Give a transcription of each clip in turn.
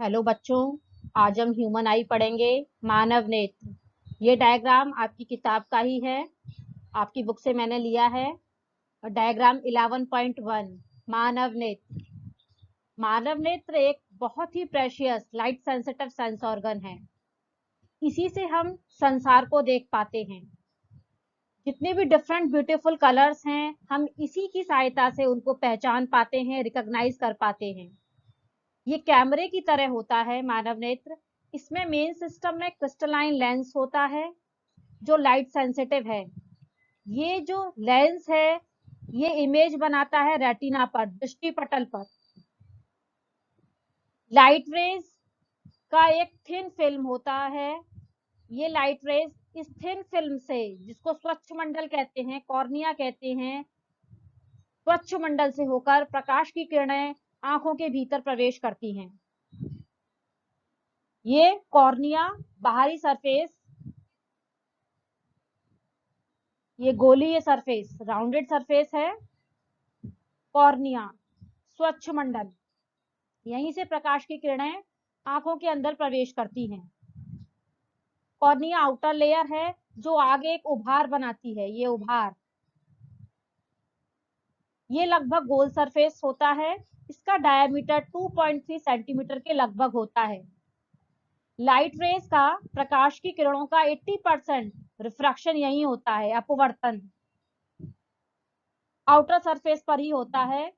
Hello बच्चों, आज हम ह्यूमन आई पढ़ेंगे। मानव नेत्र। ये डायग्राम आपकी किताब का ही है, आपकी बुक से मैंने लिया है। डायग्राम 11.1 मानव नेत्र। मानव नेत्र एक बहुत ही precious light sensitive sense organ है। इसी से हम संसार को देख पाते हैं। जितने भी डिफरेंट ब्यूटीफुल कलर्स हैं, हम इसी की सहायता से उनको पहचान पाते हैं, रिकॉग्नाइज कर पाते हैं। ये कैमरे की तरह होता है मानव नेत्र। इसमें मेन सिस्टम में क्रिस्टलाइन लेंस होता है जो लाइट सेंसिटिव है। ये जो लेंस है ये इमेज बनाता है रेटिना पर, दृष्टि पटल पर। लाइट रेज का एक थिन फिल्म होता है। ये लाइट रेज इस थिन फिल्म से, जिसको स्वच्छ मंडल कहते हैं, कॉर्निया कहते हैं, स्वच्छ मंडल से होकर प्रकाश की किरणें आंखों के भीतर प्रवेश करती हैं। ये कॉर्निया बाहरी सरफेस, ये गोली, ये सरफेस राउंडेड सरफेस है। कॉर्निया स्वच्छ मंडल, यहीं से प्रकाश की किरणें आंखों के अंदर प्रवेश करती हैं। कॉर्निया आउटर लेयर है जो आगे एक उभार बनाती है। ये उभार, ये लगभग गोल सरफेस होता है। इसका डायमीटर 2.3 सेंटीमीटर के लगभग होता है। लाइट रेज का, प्रकाश की किरणों का 80% रिफ्रैक्शन यही होता है, अपवर्तन आउटर सरफेस पर ही होता है।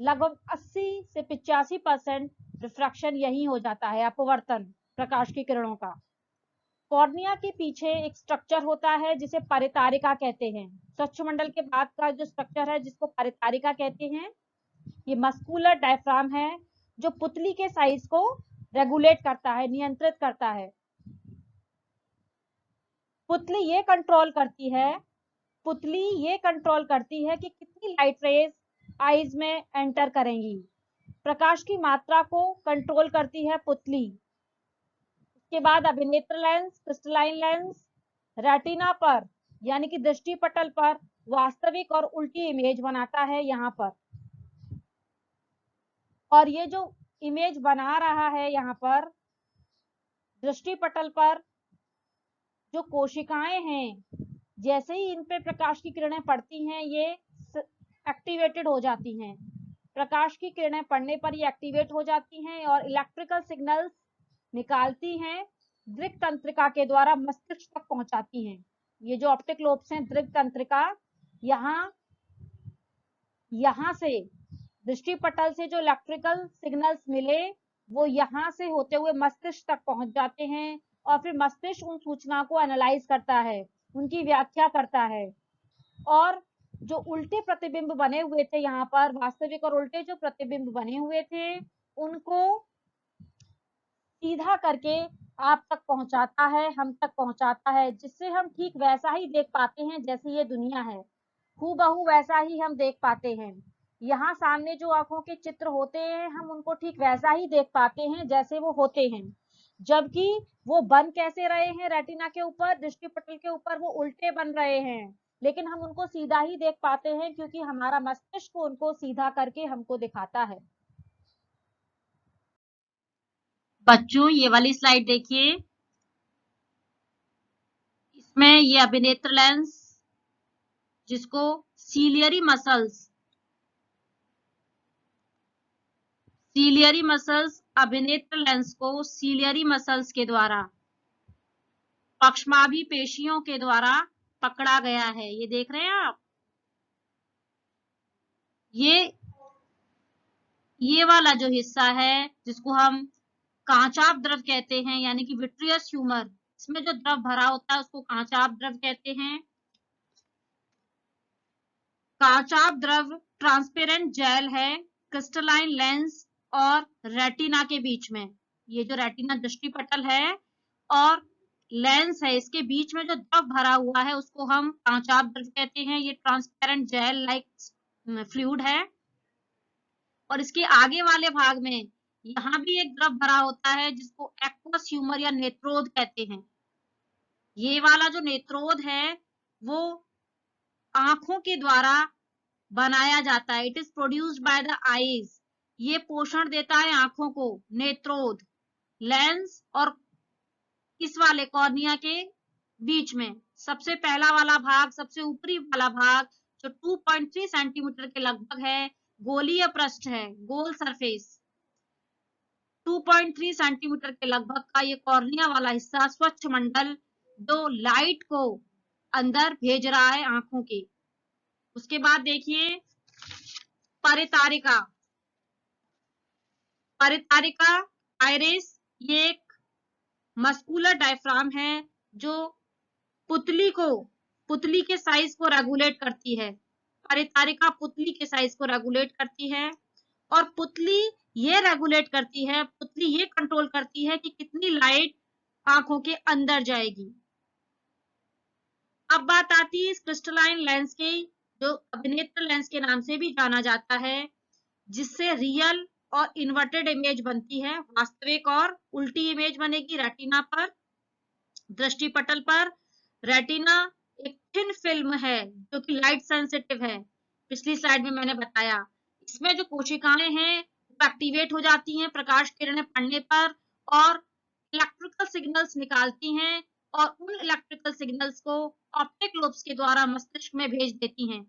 लगभग 80 से 85% रिफ्रैक्शन यही हो जाता है, अपवर्तन प्रकाश की किरणों का। कॉर्निया के पीछे एक स्ट्रक्चर होता है जिसे परितारिका कहते हैं। स्वच्छ मंडल के बाद का जो स्ट्रक्चर है जिसको परितारिका कहते हैं, ये मस्कुलर डायफ्राम है जो पुतली के साइज को रेगुलेट करता है, नियंत्रित करता है। पुतली ये कंट्रोल करती है, पुतली ये कंट्रोल करती है कि कितनी लाइट रेज आईज में एंटर करेंगी। प्रकाश की मात्रा को कंट्रोल करती है पुतली। उसके बाद अभिनेत्र लेंस, क्रिस्टलाइन लेंस रेटिना पर यानी कि दृष्टि पटल पर वास्तविक और उल्टी इमेज बनाता है यहाँ पर। और ये जो इमेज बना रहा है यहाँ पर दृष्टि पटल पर, जो कोशिकाएं हैं, जैसे ही इन पे प्रकाश की किरणें पड़ती हैं ये एक्टिवेटेड हो जाती हैं। प्रकाश की किरणें पड़ने पर ये एक्टिवेट हो जाती हैं और इलेक्ट्रिकल सिग्नल्स निकालती हैं, दृक तंत्रिका के द्वारा मस्तिष्क तक पहुंचाती हैं। ये जो ऑप्टिक लोब्स हैं, दृक तंत्रिका, यहाँ से दृष्टि पटल से जो इलेक्ट्रिकल सिग्नल्स मिले वो यहाँ से होते हुए मस्तिष्क तक पहुंच जाते हैं और फिर मस्तिष्क उन सूचना को एनालाइज करता है, उनकी व्याख्या करता है। और जो उल्टे प्रतिबिंब बने हुए थे यहाँ पर, वास्तविक और उल्टे जो प्रतिबिंब बने हुए थे, उनको सीधा करके आप तक पहुंचाता है, हम तक पहुंचाता है, जिससे हम ठीक वैसा ही देख पाते हैं जैसे ये दुनिया है। हूबहू वैसा ही हम देख पाते हैं। यहाँ सामने जो आंखों के चित्र होते हैं, हम उनको ठीक वैसा ही देख पाते हैं जैसे वो होते हैं। जबकि वो बन कैसे रहे हैं रेटिना के ऊपर, दृष्टि पटल के ऊपर, वो उल्टे बन रहे हैं, लेकिन हम उनको सीधा ही देख पाते हैं क्योंकि हमारा मस्तिष्क उनको सीधा करके हमको दिखाता है। बच्चों, ये वाली स्लाइड देखिए। इसमें ये अभिनेत्र लेंस, जिसको सीलियरी मसल्स अभिनेत्र लेंस को सीलियरी मसल्स के द्वारा, पक्षमाभी पेशियों के द्वारा पकड़ा गया है। ये देख रहे हैं आप, ये वाला जो हिस्सा है जिसको हम कांचाप द्रव कहते हैं, यानी कि विट्रियस ह्यूमर, इसमें जो द्रव भरा होता है उसको कांचाप द्रव कहते हैं। कांचाप द्रव ट्रांसपेरेंट जेल है क्रिस्टलाइन लेंस और रेटिना के बीच में। ये जो रेटिना दृष्टि पटल है और लेंस है, इसके बीच में जो द्रव भरा हुआ है उसको हम कांचाप द्रव कहते हैं। ये ट्रांसपेरेंट जेल लाइक फ्लूइड है। और इसके आगे वाले भाग में यहाँ भी एक द्रव भरा होता है जिसको एक्वस ह्यूमर या नेत्रोद कहते हैं। ये वाला जो नेत्रोद है वो आंखों के द्वारा बनाया जाता है। It is produced by the eyes. ये पोषण देता है आंखों को, नेत्रोद। लेंस और इस वाले कॉर्निया के बीच में सबसे पहला वाला भाग, सबसे ऊपरी वाला भाग जो 2.3 सेंटीमीटर के लगभग है, गोलीय पृष्ठ है, गोल सरफेस, 2.3 सेंटीमीटर के लगभग का ये कॉर्निया वाला हिस्सा, स्वच्छ मंडल जो लाइट को अंदर भेज रहा है आंखों के। उसके बाद देखिए परितारिका। परितारिका आइरिस, ये एक मस्कुलर डायफ्राम है जो पुतली के साइज को रेगुलेट करती है। परितारिका पुतली के साइज को रेगुलेट करती है और पुतली ये रेगुलेट करती है, पुतली ये कंट्रोल करती है कि कितनी लाइट आंखों के अंदर जाएगी। अब बात आती है इस क्रिस्टलाइन लेंस की, जो अभिनेत्र लेंस के नाम से भी जाना जाता है, जिससे रियल और इन्वर्टेड इमेज बनती है, वास्तविक और उल्टी इमेज बनेगी रेटिना पर, दृष्टिपटल पर। रेटिना एक थिन फिल्म है जो कि लाइट सेंसिटिव है, पिछली स्लाइड में मैंने बताया। इसमें जो कोशिकाएं हैं वो एक्टिवेट हो जाती हैं प्रकाश किरणें पड़ने पर और इलेक्ट्रिकल सिग्नल्स निकालती हैं और उन इलेक्ट्रिकल सिग्नल्स को ऑप्टिक लोब्स के द्वारा मस्तिष्क में भेज देती हैं।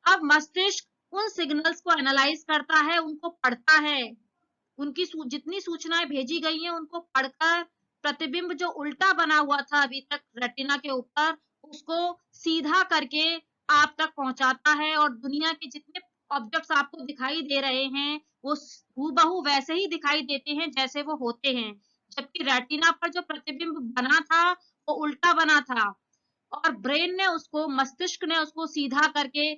अब मस्तिष्क उन सिग्नल्स को एनालाइज करता है, उनको पढ़ता है, उनकी जितनी सूचनाएं भेजी गई हैं उनको पढ़कर प्रतिबिंब जो उल्टा बना हुआ था अभी तक रेटिना के ऊपर, उसको सीधा करके आप तक पहुंचाता है और दुनिया के जितने ऑब्जेक्ट्स आपको दिखाई दे रहे हैं वो हूबहू वैसे ही दिखाई देते हैं जैसे वो होते हैं, जबकि रेटिना पर जो प्रतिबिंब बना था वो उल्टा बना था और ब्रेन ने उसको, मस्तिष्क ने उसको सीधा करके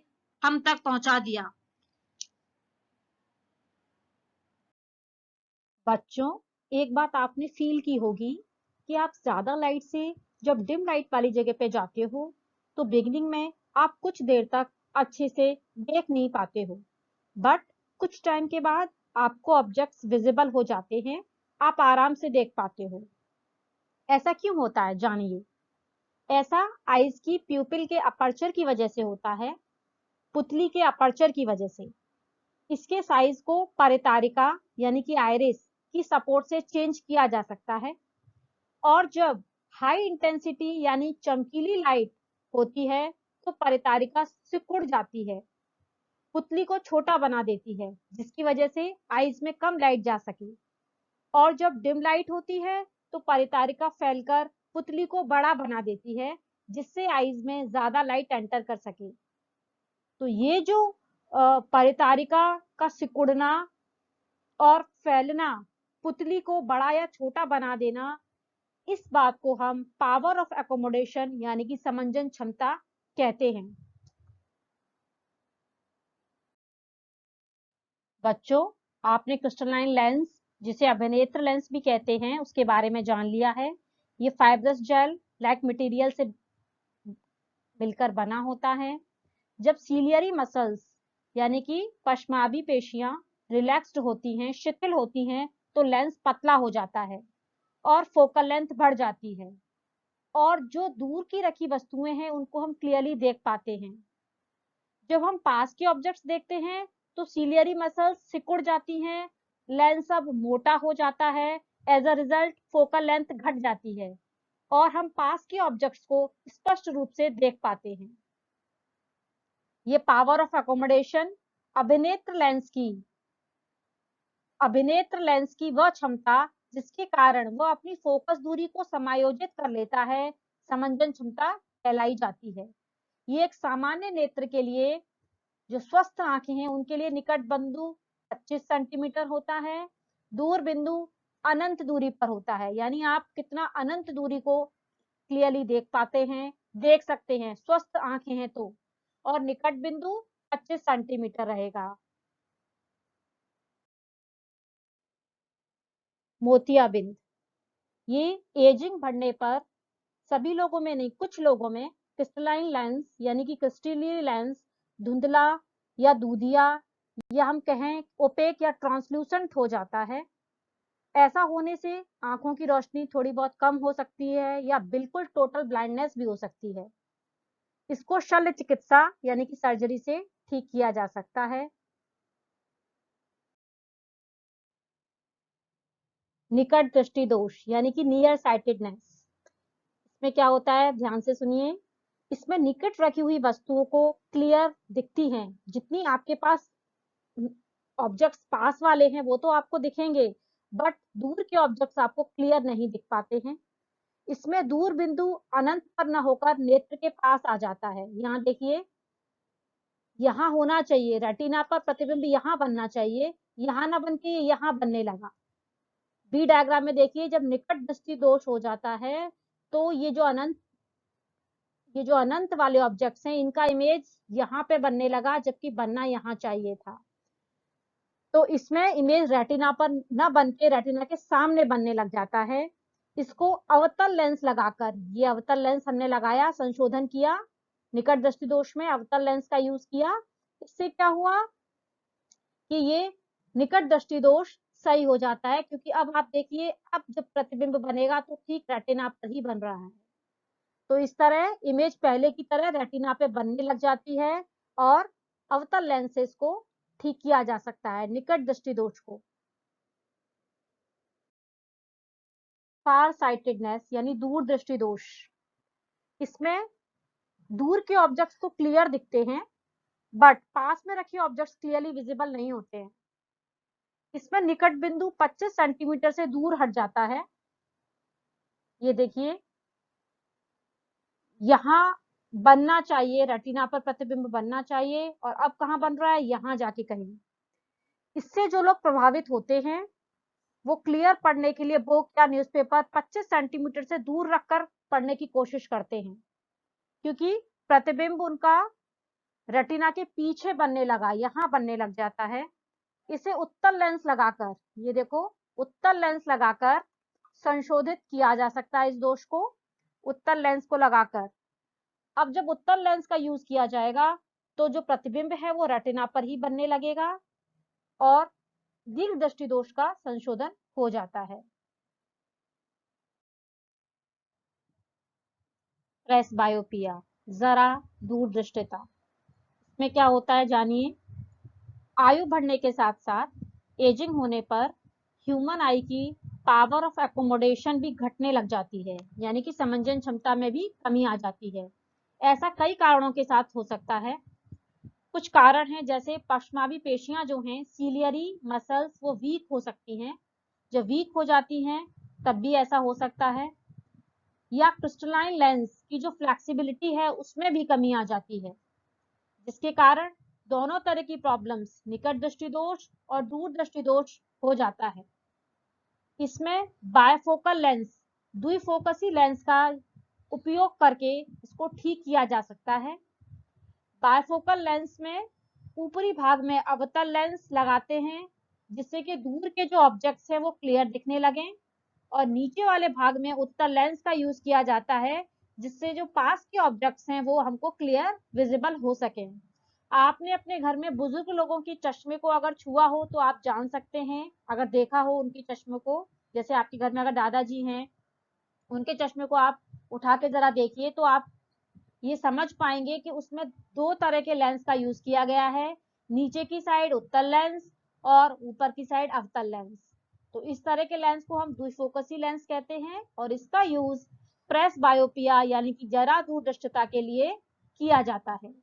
हम तक पहुंचा दिया। बच्चों, एक बात आपने फील की होगी कि आप ज्यादा लाइट से जब डिम लाइट वाली जगह पे जाते हो तो बिगिनिंग में आप कुछ देर तक अच्छे से देख नहीं पाते हो, बट कुछ टाइम के बाद आपको ऑब्जेक्ट्स विजिबल हो जाते हैं, आप आराम से देख पाते हो। ऐसा क्यों होता है जानिए। ऐसा आईज की प्यूपिल के अपर्चर की वजह से होता है, पुतली के अपर्चर की वजह से। इसके साइज को परितारिका यानी कि आइरिस की सपोर्ट से चेंज किया जा सकता है और जब हाई इंटेंसिटी यानी चमकीली लाइट होती है तो परितारिका सिकुड़ जाती है, पुतली को छोटा बना देती है जिसकी वजह से आईज में कम लाइट जा सके। और जब डिम लाइट होती है तो परितारिका फैलकर पुतली को बड़ा बना देती है जिससे आईज में ज्यादा लाइट एंटर कर सके। तो ये जो परितारिका का सिकुड़ना और फैलना, पुतली को बड़ा या छोटा बना देना, इस बात को हम पावर ऑफ एकोमोडेशन यानी कि समंजन क्षमता कहते हैं। बच्चों, आपने क्रिस्टलाइन लेंस, जिसे अभिनेत्र लेंस भी कहते हैं, उसके बारे में जान लिया है। ये फाइब्रस जेल लाइक मटेरियल से मिलकर बना होता है। जब सीलियरी मसल्स यानी कि पश्माबी पेशियां रिलैक्स्ड होती हैं, शिथिल होती हैं, तो लेंस पतला हो जाता है और फोकल लेंथ बढ़ जाती है और जो दूर की रखी वस्तुएं हैं उनको हम क्लियरली देख पाते हैं। जब हम पास के ऑब्जेक्ट्स देखते हैं तो सीलियरी मसल्स सिकुड़ जाती हैं, लेंस अब मोटा हो जाता है, as a result focal length घट जाती है और हम पास के ऑब्जेक्ट्स को स्पष्ट रूप से देख पाते हैं। ये पावर ऑफ अकोमोडेशन अभिनेत्र लेंस की वह क्षमता जिसके कारण वह अपनी फोकस दूरी को समायोजित कर लेता है, समंजन क्षमता कहलाई जाती है। ये एक सामान्य नेत्र के लिए, जो स्वस्थ आंखें हैं उनके लिए निकट बिंदु 25 सेंटीमीटर होता है, दूर बिंदु अनंत दूरी पर होता है, यानी आप कितना अनंत दूरी को क्लियरली देख सकते हैं स्वस्थ आंखें हैं तो, और निकट बिंदु 25 सेंटीमीटर रहेगा। मोतियाबिंद, ये एजिंग बढ़ने पर, सभी लोगों में नहीं कुछ लोगों में, क्रिस्टलाइन लेंस यानी कि क्रिस्टलीय लेंस धुंधला या दूधिया या हम कहें ओपेक या ट्रांसल्यूसेंट हो जाता है। ऐसा होने से आंखों की रोशनी थोड़ी बहुत कम हो सकती है या बिल्कुल टोटल ब्लाइंडनेस भी हो सकती है। इसको शल्य चिकित्सा यानी कि सर्जरी से ठीक किया जा सकता है। निकट दृष्टि दोष यानी कि नियर साइटेडनेस। इसमें क्या होता है, ध्यान से सुनिए। इसमें निकट रखी हुई वस्तुओं को क्लियर दिखती हैं। जितनी आपके पास ऑब्जेक्ट्स पास वाले हैं वो तो आपको दिखेंगे, बट दूर के ऑब्जेक्ट्स आपको क्लियर नहीं दिख पाते हैं। इसमें दूर बिंदु अनंत पर न होकर नेत्र के पास आ जाता है। यहाँ देखिए, यहाँ होना चाहिए, रेटिना पर प्रतिबिंब यहाँ बनना चाहिए, यहाँ ना बन के यहाँ बनने लगा। बी डायग्राम में देखिए, जब निकट दृष्टि दोष हो जाता है तो ये जो अनंत वाले ऑब्जेक्ट्स हैं इनका इमेज यहाँ पे बनने लगा, जबकि बनना यहाँ चाहिए था। तो इसमें इमेज रेटिना पर न बन के रेटिना के सामने बनने लग जाता है। इसको अवतल लेंस लगाकर, ये अवतल लेंस हमने लगाया, संशोधन किया, निकट दृष्टि दोष में अवतल लेंस का यूज किया। इससे क्या हुआ कि ये निकट दृष्टि दोष सही हो जाता है, क्योंकि अब आप देखिए, अब जब प्रतिबिंब बनेगा तो ठीक रेटिना पर ही बन रहा है। तो इस तरह इमेज पहले की तरह रेटिना पे बनने लग जाती है और अवतल लेंस से इसको ठीक किया जा सकता है, निकट दृष्टि दोष को। फार साइटेडनेस यानी दूर दृष्टि दोष। इसमें दूर के ऑब्जेक्ट्स तो क्लियर दिखते हैं, बट पास में रखे ऑब्जेक्ट्स क्लियरली विजिबल नहीं होते हैं। इसमें निकट बिंदु 25 सेंटीमीटर से दूर हट जाता है। ये देखिए, यहाँ बनना चाहिए, रेटिना पर प्रतिबिंब बनना चाहिए, और अब कहाँ बन रहा है, यहाँ जाके कहीं। इससे जो लोग प्रभावित होते हैं वो क्लियर पढ़ने के लिए बुक या न्यूज़पेपर 25 सेंटीमीटर से दूर रखकर पढ़ने की कोशिश करते हैं, क्योंकि प्रतिबिंब उनका रेटिना के पीछे बनने लगा, यहाँ बनने लग जाता है। इसे उत्तल लेंस लगाकर, ये देखो, उत्तल लेंस लगाकर संशोधित किया जा सकता है इस दोष को, उत्तल लेंस को लगाकर। अब जब उत्तल लेंस का यूज किया जाएगा तो जो प्रतिबिंब है वो रेटिना पर ही बनने लगेगा और दीर्घ दृष्टि दोष का संशोधन हो जाता है। प्रेसबायोपिया, जरा दूरदृष्टिता। इसमें क्या होता है जानिए। आयु बढ़ने के साथ साथ एजिंग होने पर ह्यूमन आई की पावर ऑफ एकोमोडेशन भी घटने लग जाती है, यानी कि समंजन क्षमता में भी कमी आ जाती है। ऐसा कई कारणों के साथ हो सकता है। कुछ कारण हैं, जैसे पश्चमावी पेशियां जो हैं, सीलियरी मसल्स, वो वीक हो सकती हैं। जब वीक हो जाती हैं तब भी ऐसा हो सकता है। या क्रिस्टलाइन लेंस की जो फ्लेक्सिबिलिटी है उसमें भी कमी आ जाती है, जिसके कारण दोनों तरह की प्रॉब्लम्स, निकट दृष्टि दोष और दूर दृष्टि दोष हो जाता है। इसमें बायफोकल लेंस, द्विफोकसी लेंस का उपयोग करके इसको ठीक किया जा सकता है। बायफोकल लेंस में ऊपरी भाग में अवतल लेंस लगाते हैं, जिससे कि दूर के जो ऑब्जेक्ट्स हैं वो क्लियर दिखने लगें, और नीचे वाले भाग में उत्तल लेंस का यूज किया जाता है, जिससे जो पास के ऑब्जेक्ट्स हैं वो हमको क्लियर विजिबल हो सके। आपने अपने घर में बुजुर्ग लोगों की चश्मे को अगर छुआ हो तो आप जान सकते हैं, अगर देखा हो उनकी चश्मे को, जैसे आपके घर में अगर दादाजी हैं, उनके चश्मे को आप उठा के जरा देखिए तो आप ये समझ पाएंगे कि उसमें दो तरह के लेंस का यूज किया गया है, नीचे की साइड उत्तल लेंस और ऊपर की साइड अवतल लेंस। तो इस तरह के लेंस को हम द्विफोकसी लेंस कहते हैं, और इसका यूज प्रेस बायोपिया यानी कि जरा दूरदृष्टता के लिए किया जाता है।